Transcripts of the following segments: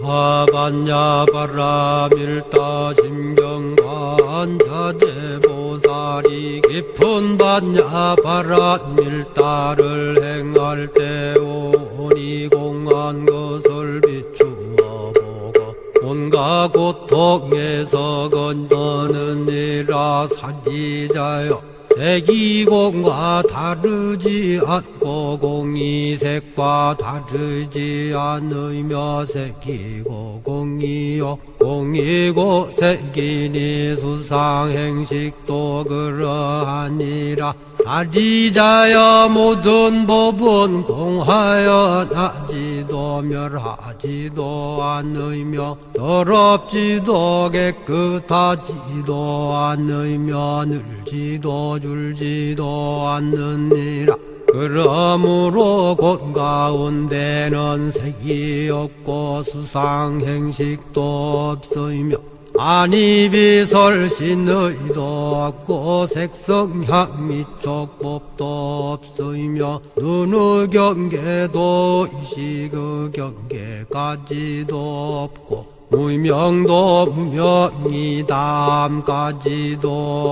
반야바라밀다 심경반자대보살이 깊은 반야바라밀다를 행할 때 오니 공한 것을 비추어 보고 온갖 고통에서 건너느니라. 사리자여, 색이공과 다르지 않고 공이색과 다르지 않으며 색이고 공이요 공이고 색이니 수상행식도 그러하니라. 사리자여, 모든 법은 공하여 나지도 멸하지도 않으며 더럽지도 깨끗하지도 않으며 늘지도 줄지도 않느니라. 그러므로 곧 가운데는 색이 없고 수상행식도 없으며 안이비설신의도 없고 색성향미촉법도 없으며 눈의 경계도 의식의 경계까지도 없고 무명도 무명이 다함까지도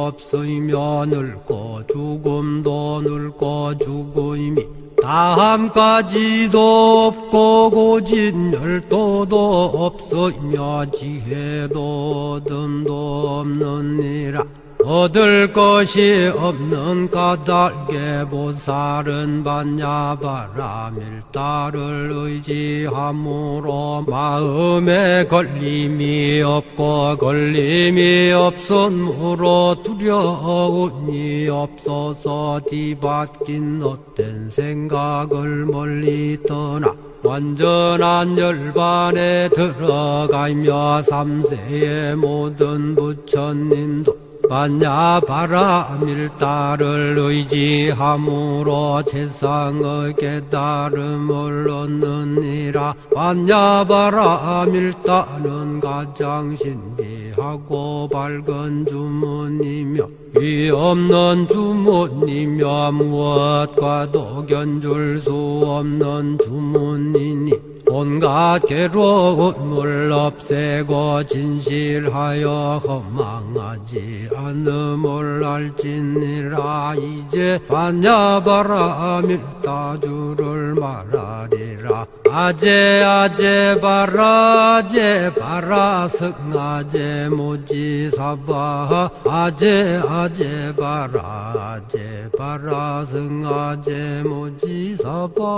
없으며 늙고 죽음도 늙고 죽음이 다함까지도 없고 고진열도도 없으며 지혜도 듬도 없느니라. 얻을 것이 없는 까닭에 보살은 반야바라밀다를 의지함으로 마음에 걸림이 없고 걸림이 없으므로 두려움이 없어서 뒤바뀐 헛된 생각을 멀리 떠나 완전한 열반에 들어가며 삼세의 모든 부처님도 반야바라밀다를 의지함으로 세상의 깨달음을 얻느니라. 반야바라밀다는 가장 신비하고 밝은 주문이며 위없는 주문이며 무엇과도 견줄 수 없는 주문이니 온갖 괴로움을 없애고 진실하여 허망하지 않음을 알지니라. 이제 반야바라밀다주를 말하리라. 아제 아제 바라 아제 바라 승아제 모지사바 아제 아제 바라 아제 바라 승아제 모지사바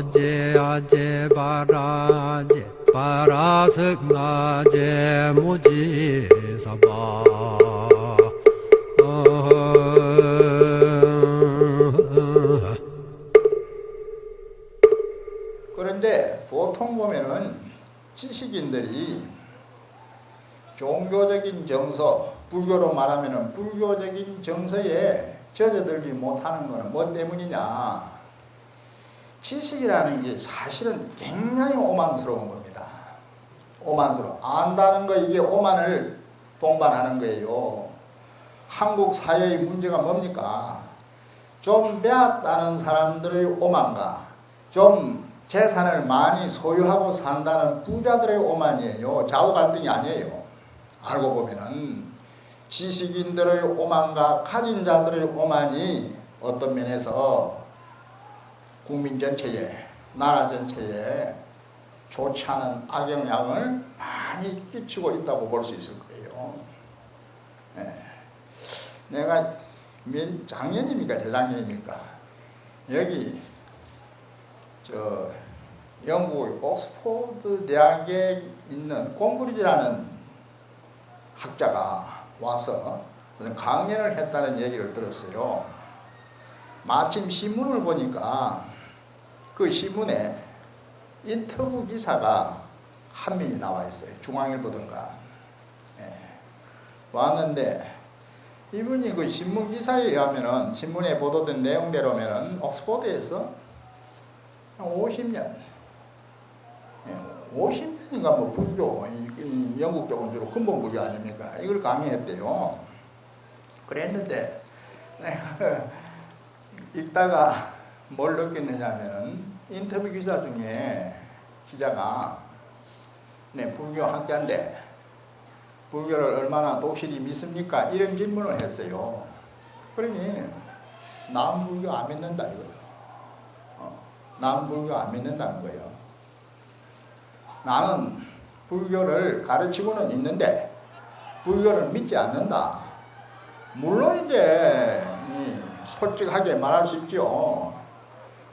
아제 아제 바라 아제 바라 승아제 모지사바. 그런데 보통 보면은 지식인들이 종교적인 정서, 불교로 말하면은 불교적인 정서에 젖어들지 못하는 것은 뭐 때문이냐? 지식이라는 게 사실은 굉장히 오만스러운 겁니다. 오만스러워. 안다는 거, 이게 오만을 동반하는 거예요. 한국 사회의 문제가 뭡니까? 좀 배웠다는 사람들의 오만과 좀 재산을 많이 소유하고 산다는 부자들의 오만이에요. 좌우 갈등이 아니에요. 알고 보면은 지식인들의 오만과 가진 자들의 오만이 어떤 면에서 국민 전체에, 나라 전체에 좋지 않은 악영향을 많이 끼치고 있다고 볼 수 있을 거예요. 네. 내가 작년입니까 재작년입니까 여기 영국 옥스포드 대학에 있는 콤브리지라는 학자가 와서 강연을 했다는 얘기를 들었어요. 마침 신문을 보니까 그 신문에 인터뷰 기사가 한 명이 나와 있어요. 중앙일보든가. 네. 왔는데 이분이 그 신문 기사에 의하면은, 신문에 보도된 내용대로면은 옥스포드에서 50년, 50년인가 뭐 불교, 영국 쪽은 주로 근본불교 아닙니까? 이걸 강의했대요. 그랬는데 읽다가 뭘 느꼈느냐면은 인터뷰 기사 중에 기자가 네, 불교 학자인데 불교를 얼마나 독실히 믿습니까? 이런 질문을 했어요. 그러니 나는 불교 안 믿는다 이거예요. 나는 불교 안 믿는다는 거예요. 나는 불교를 가르치고는 있는데 불교를 믿지 않는다. 물론 이제 솔직하게 말할 수 있죠.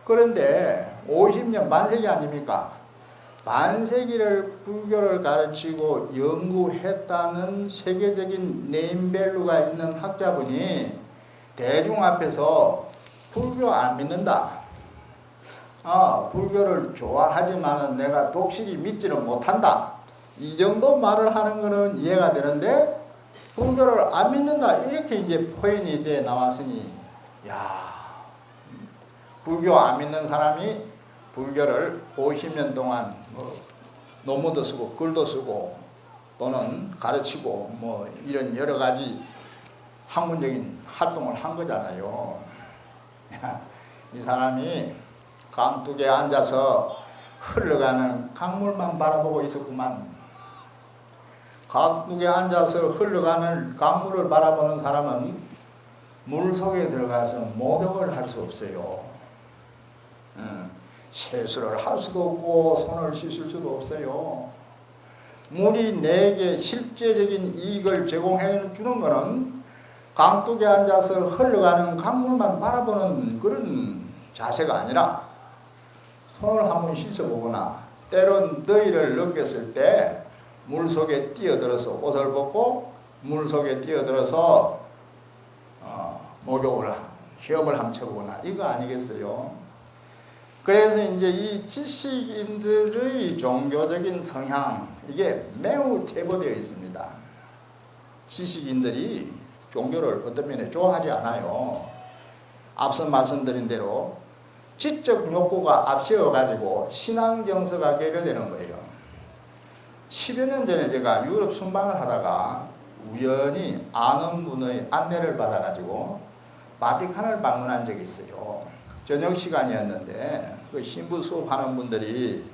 그런데 50년 반세기 아닙니까? 반세기를 불교를 가르치고 연구했다는 세계적인 네임밸류가 있는 학자분이 대중 앞에서 불교 안 믿는다. 불교를 좋아하지만 내가 독실히 믿지는 못한다. 이 정도 말을 하는 것은 이해가 되는데 불교를 안 믿는다. 이렇게 이제 표현이 돼 나왔으니 불교 안 믿는 사람이 불교를 50년 동안 논문도 쓰고 글도 쓰고 또는 가르치고 이런 여러 가지 학문적인 활동을 한 거잖아요. 이 사람이 감독에 앉아서 흘러가는 강물만 바라보고 있었구만. 감독에 앉아서 흘러가는 강물을 바라보는 사람은 물 속에 들어가서 목욕을 할 수 없어요. 세수를 할 수도 없고 손을 씻을 수도 없어요. 물이 내게 실제적인 이익을 제공해 주는 것은 강둑에 앉아서 흘러가는 강물만 바라보는 그런 자세가 아니라 손을 한번 씻어보거나 때론 더위를 느꼈을 때 물속에 뛰어들어서 옷을 벗고 물속에 뛰어들어서 목욕을 시험을 한번 쳐보거나 이거 아니겠어요? 그래서 이제 이 지식인들의 종교적인 성향 이게 매우 퇴보되어 있습니다. 지식인들이 종교를 어떤 면에 좋아하지 않아요. 앞서 말씀드린 대로 지적 욕구가 앞세워가지고 신앙 정서가 계류되는 거예요. 10여 년 전에 제가 유럽 순방을 하다가 우연히 아는 분의 안내를 받아가지고 바티칸을 방문한 적이 있어요. 저녁 시간이었는데 그 신부 수업하는 분들이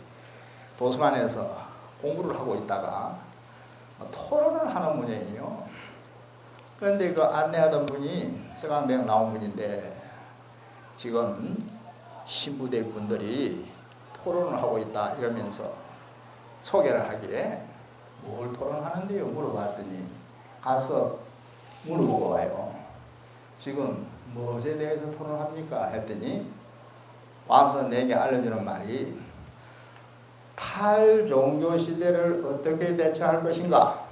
도서관에서 공부를 하고 있다가 토론을 하는 모양이에요. 그런데 그 안내하던 분이 서강대학 나온 분인데 지금 신부될 분들이 토론을 하고 있다 이러면서 소개를 하기에 뭘 토론하는데요? 물어봤더니 가서 물어보고 와요. 지금 무엇에 대해서 토론합니까? 했더니 와서 내게 알려주는 말이 탈종교 시대를 어떻게 대처할 것인가?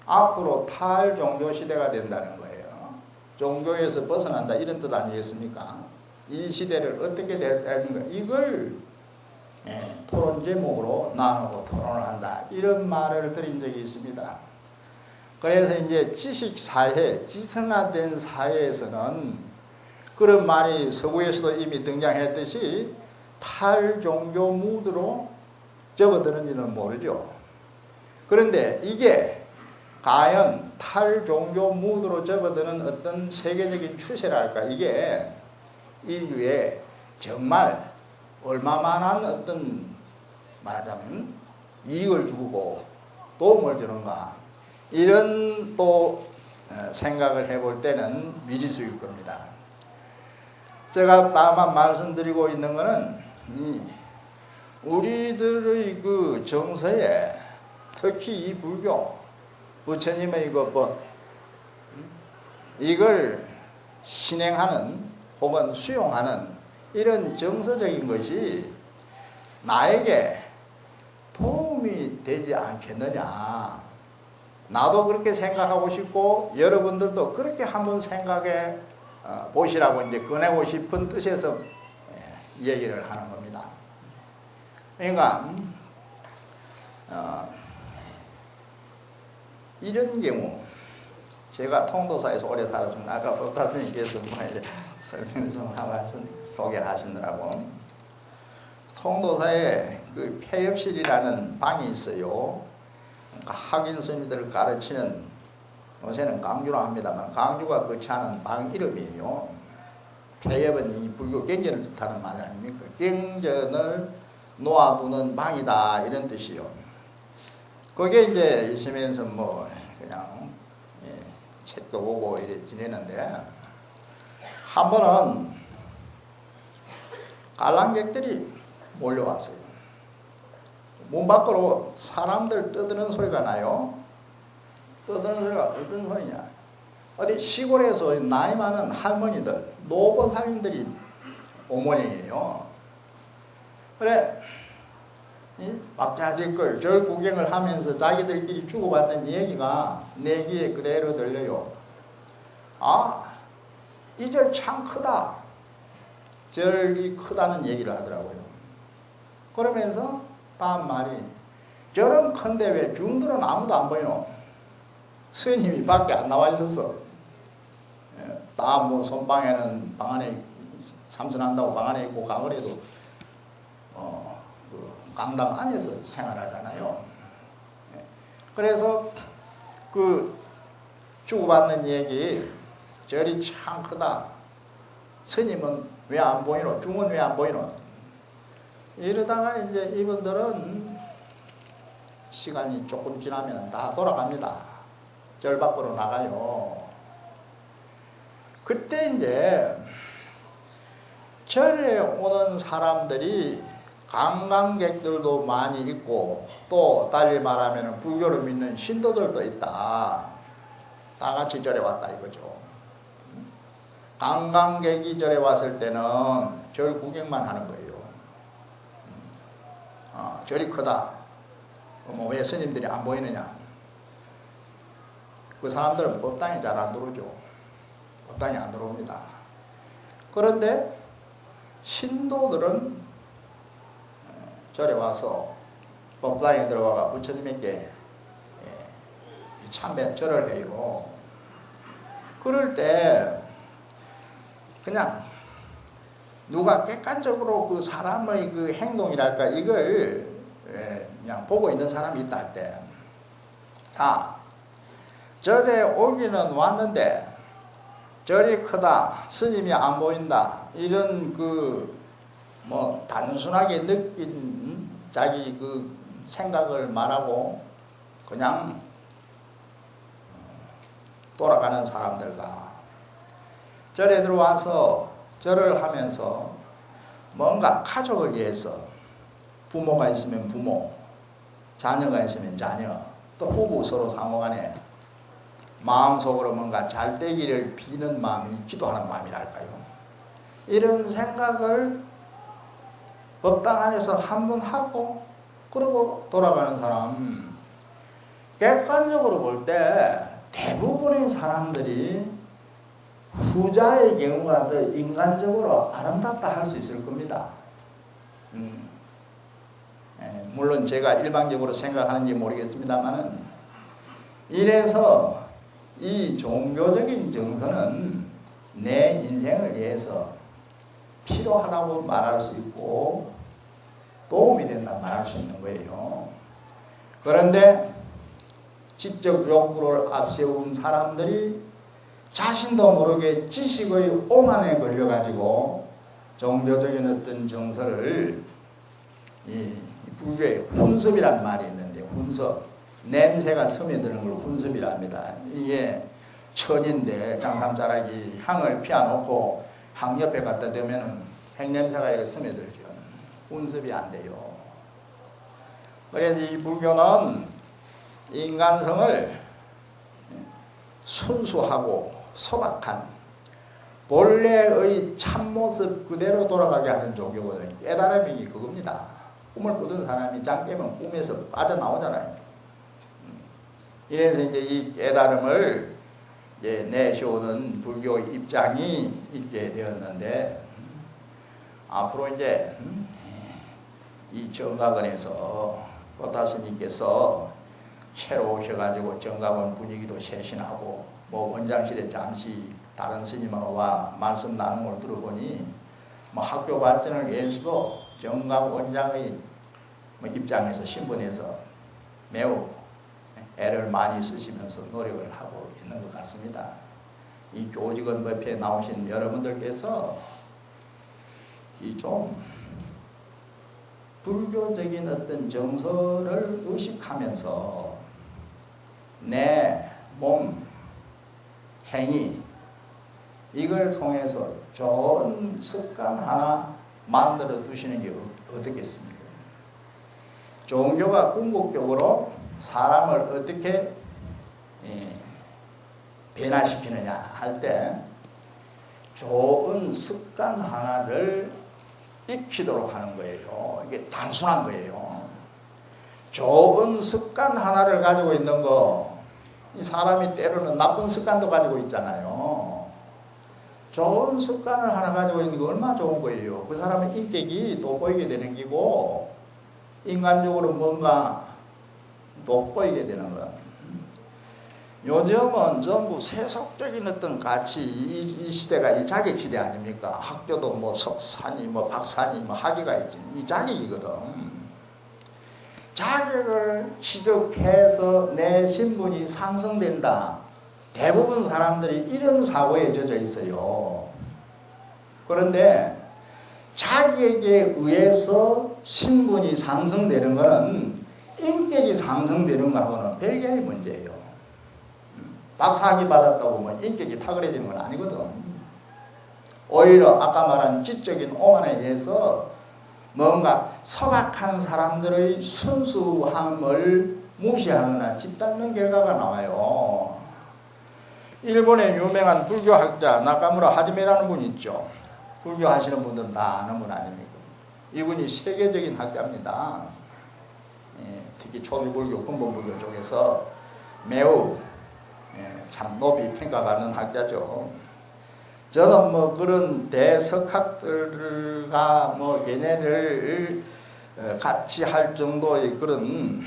앞으로 탈종교 시대가 된다는 거예요. 종교에서 벗어난다 이런 뜻 아니겠습니까? 이 시대를 어떻게 대처할까? 이걸 토론 제목으로 나누고 토론을 한다. 이런 말을 드린 적이 있습니다. 그래서 이제 지식사회, 지성화된 사회에서는 그런 말이 서구에서도 이미 등장했듯이 탈종교 무드로 접어드는지는 모르죠. 그런데 이게 과연 탈종교 무드로 접어드는 어떤 세계적인 추세랄까, 이게 인류에 정말 얼마만한 어떤 말하자면 이익을 주고 도움을 주는가, 이런 또 생각을 해볼 때는 미지수일 겁니다. 제가 다만 말씀드리고 있는 것은 우리들의 그 정서에 특히 이 불교 부처님의 이걸 신행하는 혹은 수용하는 이런 정서적인 것이 나에게 도움이 되지 않겠느냐. 나도 그렇게 생각하고 싶고 여러분들도 그렇게 한번 생각해 보시라고 이제 꺼내고 싶은 뜻에서 얘기를 하는 겁니다. 그러니까 이런 경우 제가 통도사에서 오래 살았습니다. 아까 법다스님께서 설명 좀 하고 소개를 하시느라고 통도사에 그 폐업실이라는 방이 있어요. 그러니까 학인 스님들을 가르치는, 요새는 강주로 합니다만 강주가 거치하는 방 이름이에요. 폐업은 이 불교 경전을 뜻하는 말 아닙니까? 경전을 놓아두는 방이다 이런 뜻이요. 그게 이제 있으면서 뭐 그냥 책도 보고 이래 지내는데 한 번은 관람객들이 몰려왔어요. 문 밖으로 사람들 떠드는 소리가 나요. 떠드는 소리가 어떤 소리냐? 어디 시골에서 나이 많은 할머니들, 노보살인들이 어머니예요. 그래, 막자지껄 절 구경을 하면서 자기들끼리 주고받는 얘기가 내 귀에 그대로 들려요. 아, 이 절 참 크다. 절이 크다는 얘기를 하더라고요. 그러면서 다음 말이, 절은 큰데 왜 중들은 아무도 안 보이노? 스님이 밖에 안 나와 있었어. 다 뭐 손방에는 방 안에 삼선한다고 방 안에 있고 가을에도 그 강당 안에서 생활하잖아요. 그래서 그 주고받는 얘기, 절이 참 크다. 스님은 왜 안 보이노? 중은 왜 안 보이노? 이러다가 이제 이분들은 시간이 조금 지나면 다 돌아갑니다. 절 밖으로 나가요. 그때 이제 절에 오는 사람들이 관광객들도 많이 있고 또 달리 말하면 불교를 믿는 신도들도 있다. 다 같이 절에 왔다 이거죠. 관광객이 절에 왔을 때는 절 구경만 하는 거예요. 절이 크다. 뭐 왜 스님들이 안 보이느냐? 그 사람들은 법당에 잘 안 들어오죠. 법당에 안 들어옵니다. 그런데 신도들은 절에 와서 법당에 들어가가 부처님께 참배 절을 해요. 그럴 때 그냥 누가 객관적으로 그 사람의 그 행동이랄까 이걸 그냥 보고 있는 사람이 있다 할 때, 자, 절에 오기는 왔는데 절이 크다, 스님이 안 보인다, 이런 그 뭐 단순하게 느낀 자기 그 생각을 말하고 그냥 돌아가는 사람들과 절에 들어와서 절을 하면서 뭔가 가족을 위해서 부모가 있으면 부모, 자녀가 있으면 자녀, 또 부부 서로 상호간에 마음속으로 뭔가 잘 되기를 비는 마음이 기도하는 마음이랄까요. 이런 생각을 법당 안에서 한 번 하고 그러고 돌아가는 사람, 객관적으로 볼 때 대부분의 사람들이 후자의 경우가 더 인간적으로 아름답다 할 수 있을 겁니다. 물론 제가 일방적으로 생각하는지 모르겠습니다만은, 이래서 이 종교적인 정서는 내 인생을 위해서 필요하다고 말할 수 있고 도움이 된다 말할 수 있는 거예요. 그런데 지적 욕구를 앞세운 사람들이 자신도 모르게 지식의 오만에 걸려가지고 종교적인 어떤 정서를, 이 불교에 훈습이란 말이 있는데, 훈습, 냄새가 스며드는 걸 훈습이랍니다. 이게 천인데 장삼자락이 향을 피워놓고 향 옆에 갖다 대면은 향냄새가 이렇게 스며들죠. 훈습이 안 돼요. 그래서 이 불교는 인간성을 순수하고 소박한 본래의 참모습 그대로 돌아가게 하는 종교거든요. 깨달음이 그겁니다. 꿈을 꾸던 사람이 잠 깨면 꿈에서 빠져나오잖아요. 이래서 이제 이 깨달음을 이제 내세우는 불교 입장이 있게 되었는데, 앞으로 이제 이 정각원에서 꽃다스님께서 새로 오셔가지고 정각원 분위기도 쇄신하고, 뭐 원장실에 잠시 다른 스님하고 와 말씀 나누는 걸 들어보니 뭐 학교 발전을 위해서도 정각 원장의 입장에서 신분에서 매우 애를 많이 쓰시면서 노력을 하고 있는 것 같습니다. 이 교직원 법회에 나오신 여러분들께서 이 좀 불교적인 어떤 정서를 의식하면서 내 몸, 행위 이걸 통해서 좋은 습관 하나 만들어 두시는 게 어떻겠습니까? 종교가 궁극적으로 사람을 어떻게 변화시키느냐 할 때 좋은 습관 하나를 익히도록 하는 거예요. 이게 단순한 거예요. 좋은 습관 하나를 가지고 있는 거, 이 사람이 때로는 나쁜 습관도 가지고 있잖아요. 좋은 습관을 하나 가지고 있는 게 얼마나 좋은 거예요. 그 사람의 인격이 돋보이게 되는 거고 인간적으로 뭔가 돋보이게 되는 거야. 요즘은 전부 세속적인 어떤 가치, 이 시대가 이 자격 시대 아닙니까? 학교도 뭐 석사니, 뭐 박사니, 뭐 학위가 있지. 이 자격이거든. 자격을 취득해서 내 신분이 상승된다. 대부분 사람들이 이런 사고에 젖어 있어요. 그런데 자격에 의해서 신분이 상승되는 것은 인격이 상승되는 것하고는 별개의 문제예요. 박사학위 받았다고 뭐 인격이 탁월해지는 건 아니거든. 오히려 아까 말한 지적인 오만에 의해서 뭔가 소박한 사람들의 순수함을 무시하거나 짓밟는 결과가 나와요. 일본의 유명한 불교학자 나카무라 하지메라는 분이 있죠. 불교 하시는 분들은 다 아는 분 아닙니까? 이분이 세계적인 학자입니다. 특히 초기 불교, 근본 불교 쪽에서 매우 참 높이 평가받는 학자죠. 저는 뭐 그런 대석학들과 뭐 얘네를 같이 할 정도의 그런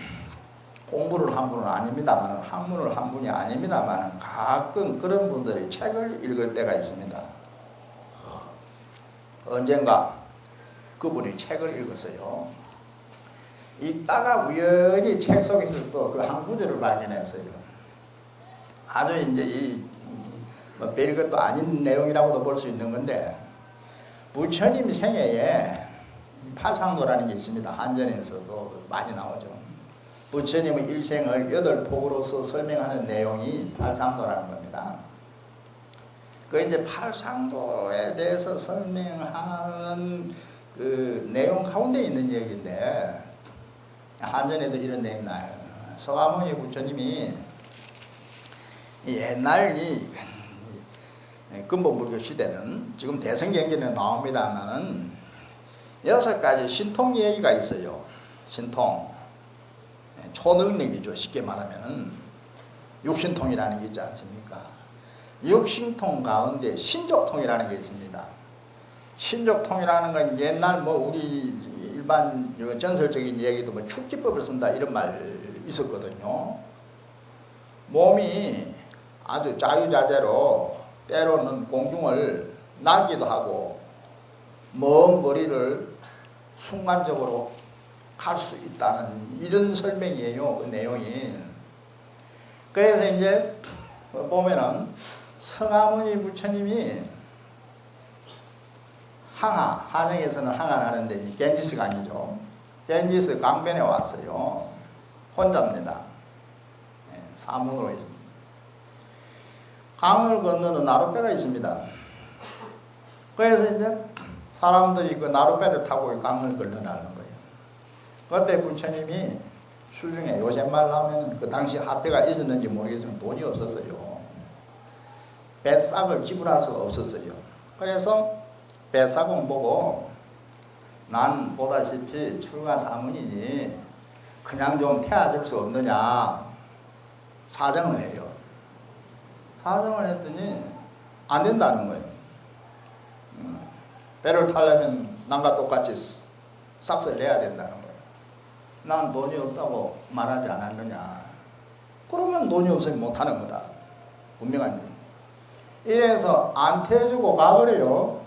공부를 한 분은 아닙니다만, 학문을 한 분이 아닙니다만, 가끔 그런 분들이 책을 읽을 때가 있습니다. 언젠가 그분이 책을 읽었어요. 읽다가 우연히 책 속에서 또 그 한 구절을 발견했어요. 아주 이제 뭐 별것도 아닌 내용이라고도 볼 수 있는 건데, 부처님 생애에 팔상도라는 게 있습니다. 한전에서도 많이 나오죠. 부처님의 일생을 8폭으로서 설명하는 내용이 팔상도라는 겁니다. 그 이제 팔상도에 대해서 설명하는 그 내용 가운데 있는 얘기인데, 한전에도 이런 내용이 나요. 서가모니 부처님이 옛날 근본불교 시대는 지금 대성경전에 나옵니다만은 6가지 신통 얘기가 있어요. 신통. 초능력이죠. 쉽게 말하면은 육신통이라는 게 있지 않습니까? 육신통 가운데 신족통이라는 게 있습니다. 신족통이라는 건 옛날 뭐 우리 일반 전설적인 얘기도 뭐 축지법을 쓴다 이런 말 있었거든요. 몸이 아주 자유자재로 때로는 공중을 날기도 하고 먼 거리를 순간적으로 갈 수 있다는 이런 설명이에요. 그 내용이. 그래서 이제 보면은 서가모니 부처님이 항하, 한양에서는 항하를 하는데 겐지스 강이죠. 겐지스 강변에 왔어요. 혼자입니다. 사문으로 강을 건너는 나룻배가 있습니다. 그래서 이제 사람들이 그 나룻배를 타고 강을 건너나가는 거예요. 그때 부처님이 수중에 요새 말로 하면 그 당시 화폐가 있었는지 모르겠지만 돈이 없었어요. 배싹을 지불할 수가 없었어요. 그래서 배싹은 보고 난 보다시피 출가 사문이니 그냥 좀 태워줄 수 없느냐 사정을 해요. 사정을 했더니 안 된다는 거예요. 배를 타려면 남과 똑같이 싹을 내야 된다는 거예요. 난 돈이 없다고 말하지 않았느냐. 그러면 돈이 없으면 못하는 거다. 분명한 일. 이래서 안 태워주고 가버려요.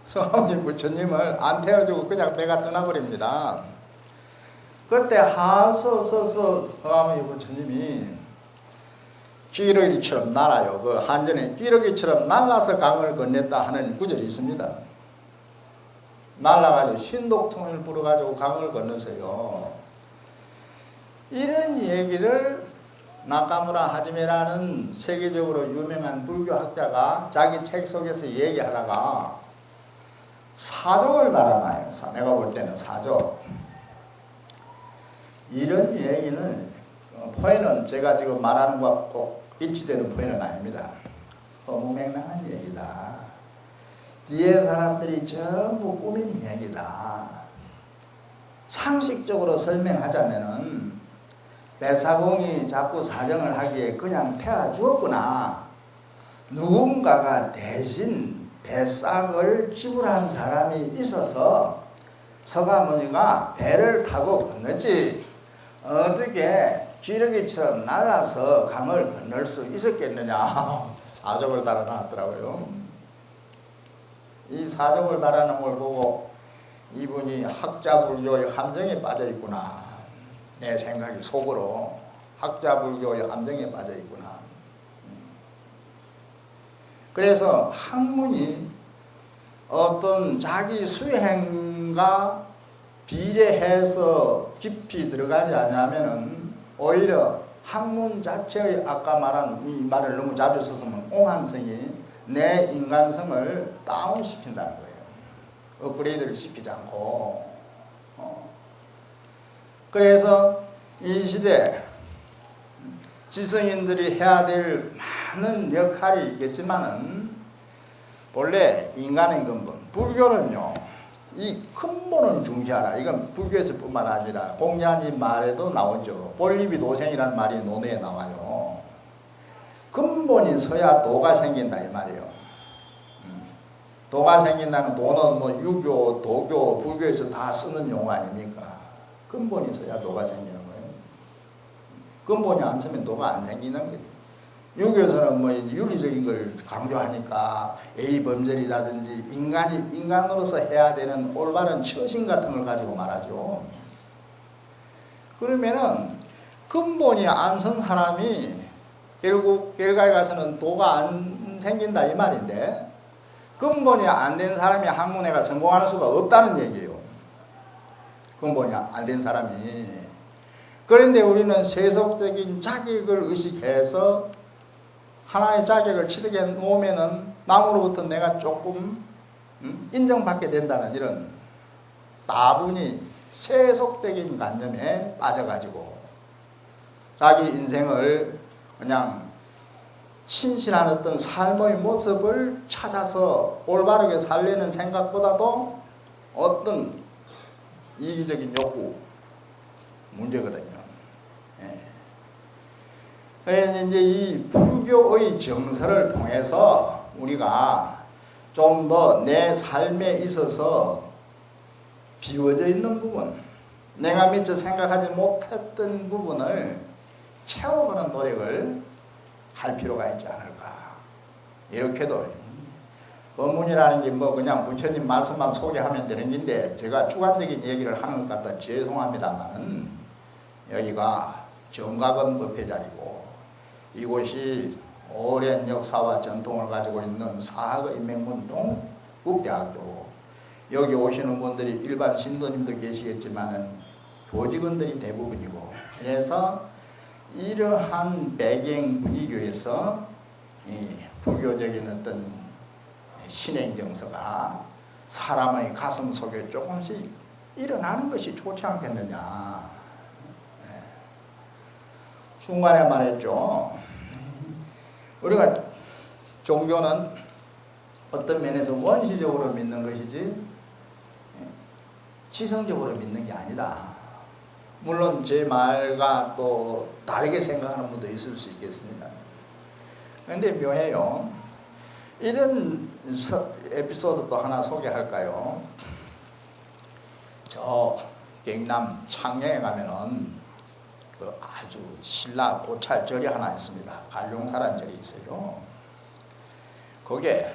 서가모니 부처님을 안 태워주고 그냥 배가 떠나버립니다. 그때 할 수 없어서 서가모니 부처님이 끼러기처럼 날아요. 그 한전에 끼러기처럼 날아서 강을 건넸다 하는 구절이 있습니다. 날라가지고 신독통을 불어가지고 강을 건너서요. 이런 얘기를 나카무라 하지메라는 세계적으로 유명한 불교학자가 자기 책 속에서 얘기하다가 사족을 달아놔요. 내가 볼 때는 사족. 이런 얘기는 포에는 제가 지금 말하는 것과 꼭 일치되는 포에는 아닙니다. 허무맹랑한 얘기다. 뒤에 사람들이 전부 꾸민 얘기다. 상식적으로 설명하자면은 배사공이 자꾸 사정을 하기에 그냥 패아 주었구나. 누군가가 대신 배싹을 지불한 사람이 있어서 서가모니가 배를 타고 건넜지. 어떻게 기러기처럼 날아서 강을 건널 수 있었겠느냐. 사족을 달아놨더라고요. 이 사족을 달아놓은 걸 보고 이분이 학자불교의 함정에 빠져 있구나. 내 생각이 속으로 학자불교의 함정에 빠져 있구나. 그래서 학문이 어떤 자기 수행과 비례해서 깊이 들어가지 않으면은 오히려 학문 자체의 아까 말한 이 말을 너무 자주 썼으면 오만성이 내 인간성을 다운시킨다는 거예요. 업그레이드를 시키지 않고. 그래서 이 시대 지성인들이 해야 될 많은 역할이 있겠지만은 본래 인간의 근본, 불교는요, 이 근본을 중시하라. 이건 불교에서 뿐만 아니라 공자님 말에도 나오죠. 본립이 도생이라는 말이 논어에 나와요. 근본이 서야 도가 생긴다 이 말이에요. 도가 생긴다는 도는 뭐 유교, 도교, 불교에서 다 쓰는 용어 아닙니까? 근본이 있어야 도가 생기는 거예요. 근본이 안 쓰면 도가 안 생기는 거예요. 유교에서는 뭐 윤리적인 걸 강조하니까 A범절이라든지 인간이 인간으로서 해야 되는 올바른 처신 같은 걸 가지고 말하죠. 그러면은 근본이 안 선 사람이 결국 결과에 가서는 도가 안 생긴다 이 말인데 근본이 안 된 사람이 학문에가 성공하는 수가 없다는 얘기예요. 근본이 안 된 사람이. 그런데 우리는 세속적인 자격을 의식해서 하나의 자격을 취득해 놓으면은 남으로부터 내가 조금 인정받게 된다는 이런 다분히 세속적인 관념에 빠져가지고 자기 인생을 그냥 신실한 어떤 삶의 모습을 찾아서 올바르게 살려는 생각보다도 어떤 이기적인 욕구 문제거든요. 예. 그래서 이제 이 불교의 정서를 통해서 우리가 좀 더 내 삶에 있어서 비워져 있는 부분, 내가 미처 생각하지 못했던 부분을 채워가는 노력을 할 필요가 있지 않을까. 이렇게도 법문이라는 게 뭐 그냥 부처님 말씀만 소개하면 되는 건데 제가 주관적인 얘기를 하는 것 같아 죄송합니다만은 여기가 정각은 법회 자리고 이곳이 오랜 역사와 전통을 가지고 있는 사학의 인명문 동국대학교고 여기 오시는 분들이 일반 신도님도 계시겠지만은 교직원들이 대부분이고 그래서 이러한 배경 분위기에서 이 불교적인 어떤 신행 정서가 사람의 가슴 속에 조금씩 일어나는 것이 좋지 않겠느냐. 중간에 말했죠. 우리가 종교는 어떤 면에서 원시적으로 믿는 것이지 지성적으로 믿는 게 아니다. 물론 제 말과 또 다르게 생각하는 분도 있을 수 있겠습니다. 그런데 묘해요. 이런 에피소드도 하나 소개할까요? 저 경남 창녕에 가면은 그 아주 신라 고찰 절이 하나 있습니다. 관룡사란 절이 있어요. 그게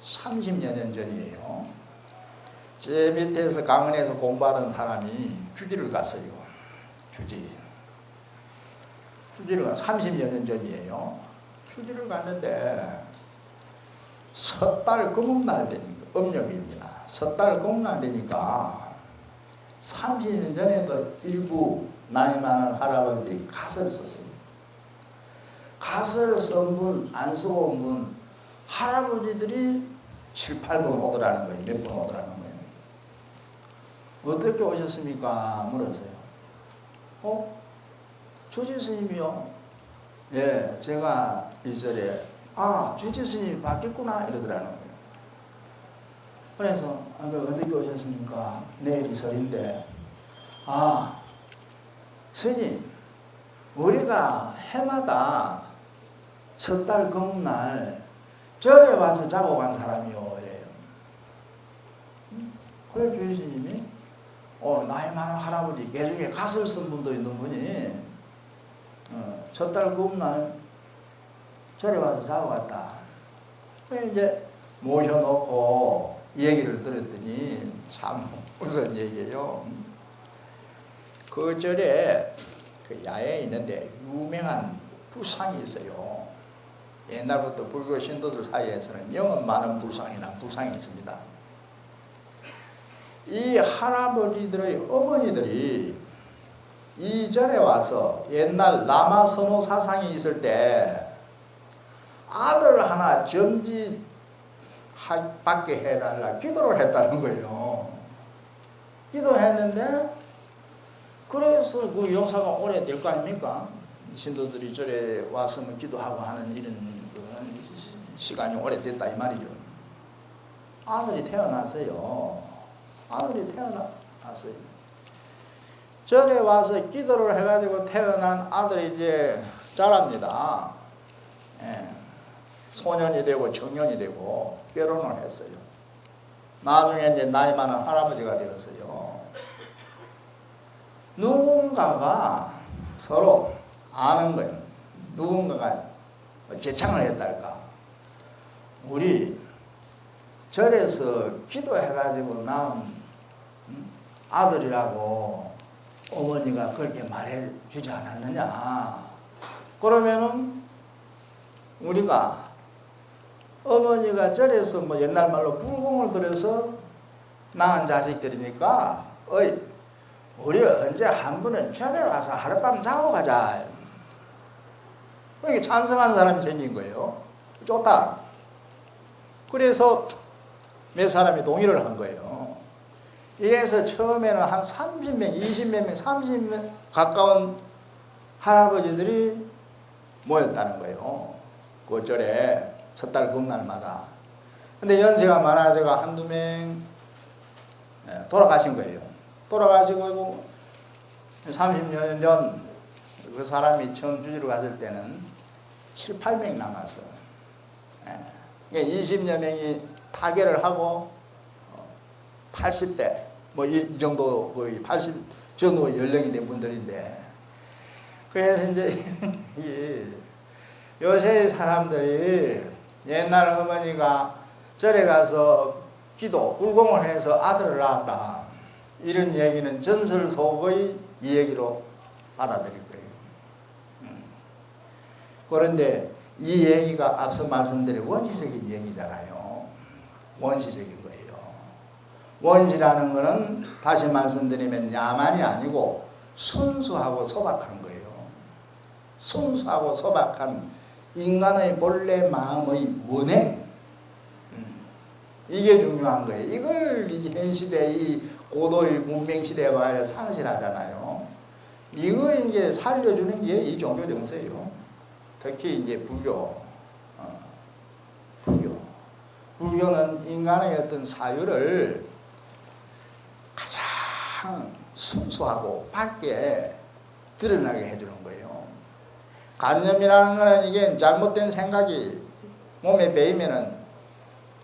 30여 년 전이에요. 제 밑에서 강원에서 공부하던 사람이 주지를 갔어요. 주지를 가 30여 년 전이에요. 주지를 갔는데 섣달 금음날 된 음력입니다. 섣달 공날 되니까 30년 전에도 일부 나이 많은 할아버지들이 가설을 썼어요. 가설을 쓴 분, 안 쓰고 온 분, 할아버지들이 7, 8번 오더라는 거예요. 몇 번 오더라는 거예요. 어떻게 오셨습니까? 물었어요. 주지 스님이요? 예, 제가 이절에 주지 스님이 바뀌었구나 이러더라는 거예요. 그래서 어떻게 오셨습니까? 내일이 설인데 스님 우리가 해마다 섣달 금날 절에 와서 자고 간 사람이요 이래요. 그래 주지스님이 나이 많은 할아버지 개중에 가설 쓴 분도 있는 분이 섣달 금날 절에 와서 자고 갔다. 이제 모셔놓고 얘기를 들었더니 참 무슨 얘기예요. 그 절에 그 야외에 있는데 유명한 불상이 있어요. 옛날부터 불교 신도들 사이에서는 영은 많은 불상이나 불상이 있습니다. 이 할아버지들의 어머니들이 이 절에 와서 옛날 라마 선호 사상이 있을 때 아들 하나 점지 받게 해달라 기도를 했다는 거예요. 기도했는데 그래서 그 용사가 오래 될 거 아닙니까? 신도들이 절에 왔으면 기도하고 하는 이런 시간이 오래됐다 이 말이죠. 아들이 태어났어요. 절에 와서 기도를 해가지고 태어난 아들이 이제 자랍니다. 소년이 되고 청년이 되고 결혼을 했어요. 나중에 이제 나이 많은 할아버지가 되었어요. 누군가가 서로 아는 거예요. 누군가가 제창을 했달까. 우리 절에서 기도해가지고 낳은 아들이라고 어머니가 그렇게 말해주지 않았느냐. 그러면은 우리가 어머니가 절에서 뭐 옛날 말로 불공을 들여서 낳은 자식들이니까 우리 언제 한 번은 절에 와서 하룻밤 자고 가자. 이게 찬성하는 사람이 생긴 거예요. 좋다. 그래서 몇 사람이 동의를 한 거예요. 이래서 처음에는 한 30명, 20몇 명, 30명 가까운 할아버지들이 모였다는 거예요. 그 절에 섣달 금날마다. 근데 연세가 많아져가 한두 명 돌아가신 거예요. 돌아가시고 30년 전 그 사람이 처음 주지로 갔을 때는 7, 8명 남았어. 20여 명이 타결을 하고 80대 뭐 이 정도 거의 80 정도 연령이 된 분들인데 그래서 이제 요새 사람들이 옛날 어머니가 절에 가서 기도, 불공을 해서 아들을 낳았다. 이런 얘기는 전설 속의 이 얘기로 받아들일 거예요. 그런데 이 얘기가 앞서 말씀드린 원시적인 얘기잖아요. 원시적인 거예요. 원시라는 것은 다시 말씀드리면 야만이 아니고 순수하고 소박한 거예요. 순수하고 소박한 인간의 본래 마음의 원행. 이게 중요한 거예요. 이걸 현 시대 이 고도의 문명 시대에 와야 상실하잖아요. 이걸 이제 살려주는 게 이 종교 정서예요. 특히 이제 불교는 인간의 어떤 사유를 가장 순수하고 밝게 드러나게 해주는 거예요. 관념이라는 거는 이게 잘못된 생각이 몸에 배이면은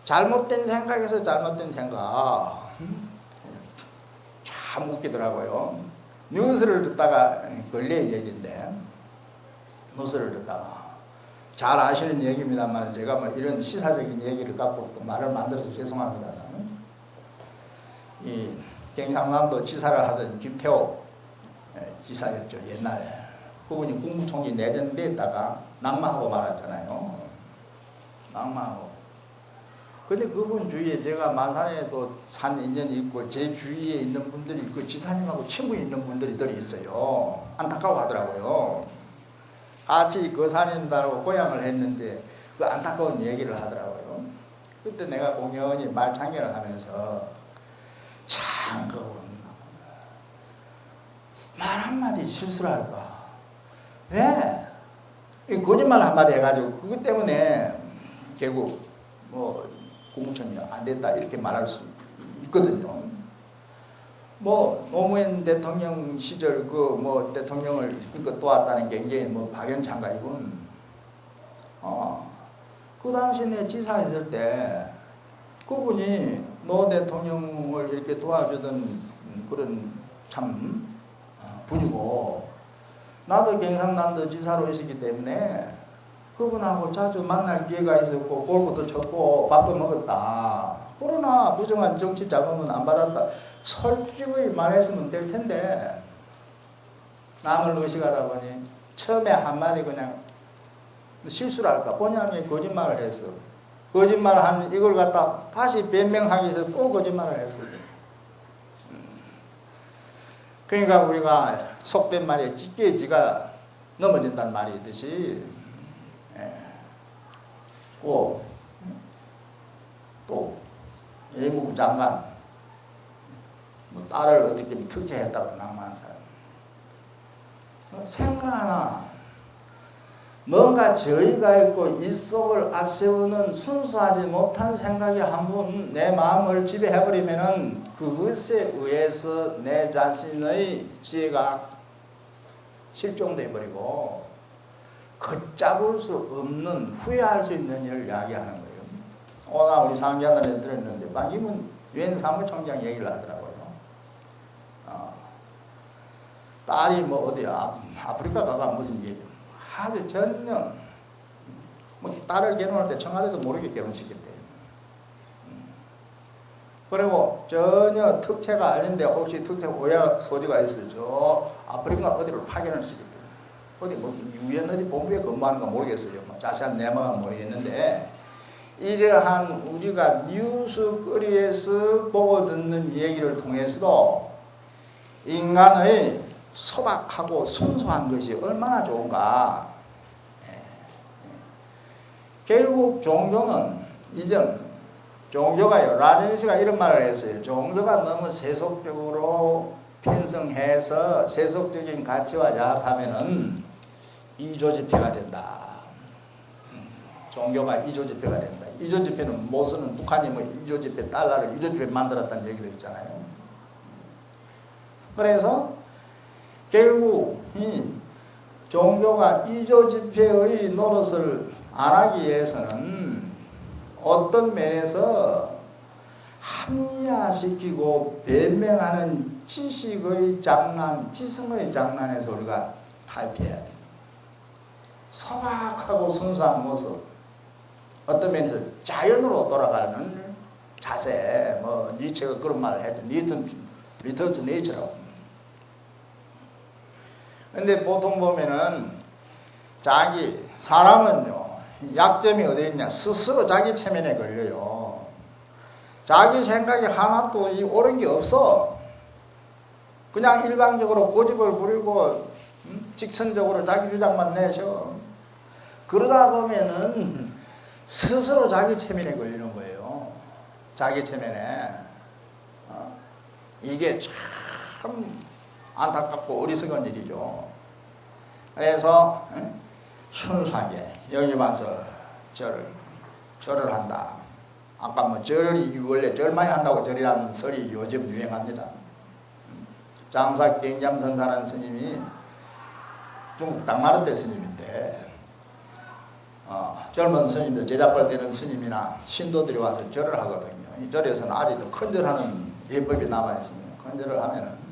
잘못된 생각에서 잘못된 생각. 참 웃기더라고요. 뉴스를 듣다가 근래의 얘기인데 뉴스를 듣다가 잘 아시는 얘기입니다만 제가 뭐 이런 시사적인 얘기를 갖고 또 말을 만들어서 죄송합니다. 이 경상남도 지사를 하던 김태호 지사였죠. 옛날 그분이 국무총리 내전됐다가 낙마하고 말았잖아요. 낙마하고 근데 그분 주위에 제가 마산에도 산 인연이 있고 제 주위에 있는 분들이 그 지사님하고 친구 있는 분들이 있어요. 안타까워 하더라고요. 같이 그 사님들하고 고향을 했는데 그 안타까운 얘기를 하더라고요. 그때 내가 공연히 말창기를 하면서 참 말 한마디 실수를 할까? 왜? 이 거짓말 한마디 해가지고 그것 때문에 결국 뭐 공천이 안 됐다 이렇게 말할 수 있거든요. 뭐 노무현 대통령 시절 그 뭐 대통령을 그 도왔다는 게 굉장히 뭐 박연차인가 이분 그 당시 내 지사했을 때 그분이 노 대통령을 이렇게 도와주던 그런 참 분이고 나도 경상남도 지사로 있었기 때문에 그분하고 자주 만날 기회가 있었고 골프도 쳤고 밥도 먹었다. 그러나 부정한 정치 자금은 안 받았다. 솔직히 말했으면 될 텐데 남을 의식하다 보니 처음에 한마디 그냥 실수를 할까 본향이 거짓말을 했어. 거짓말을 하면 이걸 갖다 다시 변명하기 위해서 또 거짓말을 했어. 그러니까 우리가 속된 말에 찌개에 지가 넘어진다는 말이 있듯이 또 외무부 장관 뭐 딸을 어떻게 특혜했다고 낭만한 사람 생각하나 뭔가 저희가 있고 이 속을 앞세우는 순수하지 못한 생각이 한 번 내 마음을 지배해버리면은 그것에 의해서 내 자신의 지혜가 실종돼 버리고 걷잡을 수 없는 후회할 수 있는 일을 이야기하는 거예요. 오늘 우리 상자들에 들었는데 반기문 유엔 사무총장 얘기를 하더라고요. 딸이 뭐 어디 아프리카 가가 무슨 얘기 하도 전혀 뭐 딸을 결혼할 때 청와대도 모르게 결혼시켰대요. 그리고 전혀 특채가 아닌데 혹시 특채 오해 소지가 있어요. 저 아프리카 어디로 파견을 시켰대요. 어디 뭐 유엔 어디 본부에 근무하는 거 모르겠어요. 뭐 자세한 내막은 모르겠는데 이러한 우리가 뉴스거리에서 보고 듣는 얘기를 통해서도 인간의 소박하고 순수한 것이 얼마나 좋은가. 결국 종교는 이전 종교가요. 라저니스가 이런 말을 했어요. 종교가 너무 세속적으로 편성해서 세속적인 가치와 자합하면은 이조집회가 된다. 종교가 이조집회가 된다. 이조집회는 모스는 북한이 뭐 이조집회 달러를 이조집회 만들었다는 얘기도 있잖아요. 그래서 결국 이 종교가 이조집회의 노릇을 안 하기 위해서는 어떤 면에서 합리화시키고 변명하는 지식의 장난, 지성의 장난에서 우리가 탈피해야 돼. 소박하고 순수한 모습, 어떤 면에서 자연으로 돌아가는 자세, 뭐 니체가 그런 말을 했죠. 리턴 투 네이처라고. 근데 보통 보면은 사람은요 약점이 어디 있냐, 스스로 자기 체면에 걸려요. 자기 생각이 하나도 옳은 게 없어. 그냥 일방적으로 고집을 부리고 직선적으로 자기 주장만 내셔. 그러다 보면은 스스로 자기 체면에 걸리는 거예요. 자기 체면에. 이게 참 안타깝고 어리석은 일이죠. 그래서 순수하게 여기 와서 절을 한다. 아까 뭐 절이 원래 절 많이 한다고 절이라는 설이 요즘 유행합니다. 장사 경잠선사라는 스님이 중국 당마르대 스님인데 젊은 스님들 제자벌 되는 스님이나 신도들이 와서 절을 하거든요. 이 절에서는 아직도 큰절하는 예법이 남아있습니다. 큰절을 하면은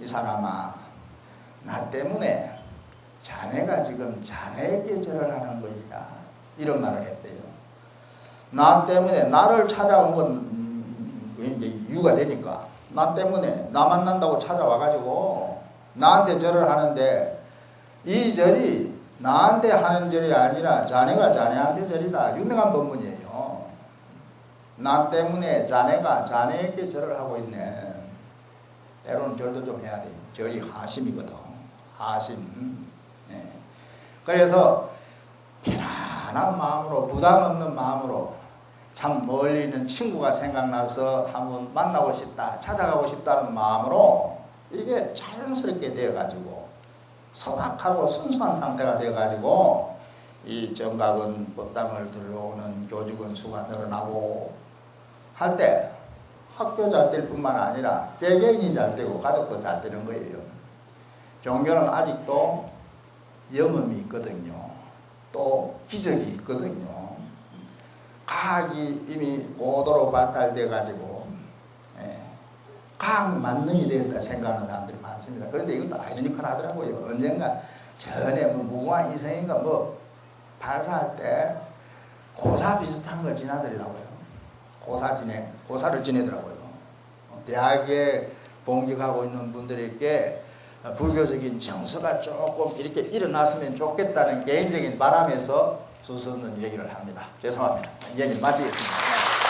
이 사람아, 나 때문에 자네가 지금 자네에게 절을 하는 것이야. 이런 말을 했대요. 나 때문에 나를 찾아온 건 이제 이유가 되니까 나 때문에 나 만난다고 찾아와가지고 나한테 절을 하는데 이 절이 나한테 하는 절이 아니라 자네가 자네한테 절이다. 유명한 법문이에요. 나 때문에 자네가 자네에게 절을 하고 있네. 때로는 절도 좀 해야 돼. 절이 하심이거든. 하심. 예. 그래서 편안한 마음으로, 부담 없는 마음으로, 참 멀리 있는 친구가 생각나서 한번 만나고 싶다, 찾아가고 싶다는 마음으로 이게 자연스럽게 되어가지고 소박하고 순수한 상태가 되어가지고 이 정각은 법당을 들어오는 교직원 수가 늘어나고 할 때 학교 잘 될 뿐만 아니라 개개인이 잘 되고 가족도 잘 되는 거예요. 종교는 아직도 영험이 있거든요. 또 기적이 있거든요. 과학이 이미 고도로 발달돼 가지고 과학 만능이 되었다 생각하는 사람들이 많습니다. 그런데 이것도 아이러니컬하더라고요. 언젠가 전에 뭐 무궁화 이성인가 뭐 발사할 때 고사 비슷한 걸 지나더라고요. 고사를 지내더라고요. 대학에 봉직하고 있는 분들에게 불교적인 정서가 조금 이렇게 일어났으면 좋겠다는 개인적인 바람에서 주선는 얘기를 합니다. 죄송합니다. 얘기 마치겠습니다.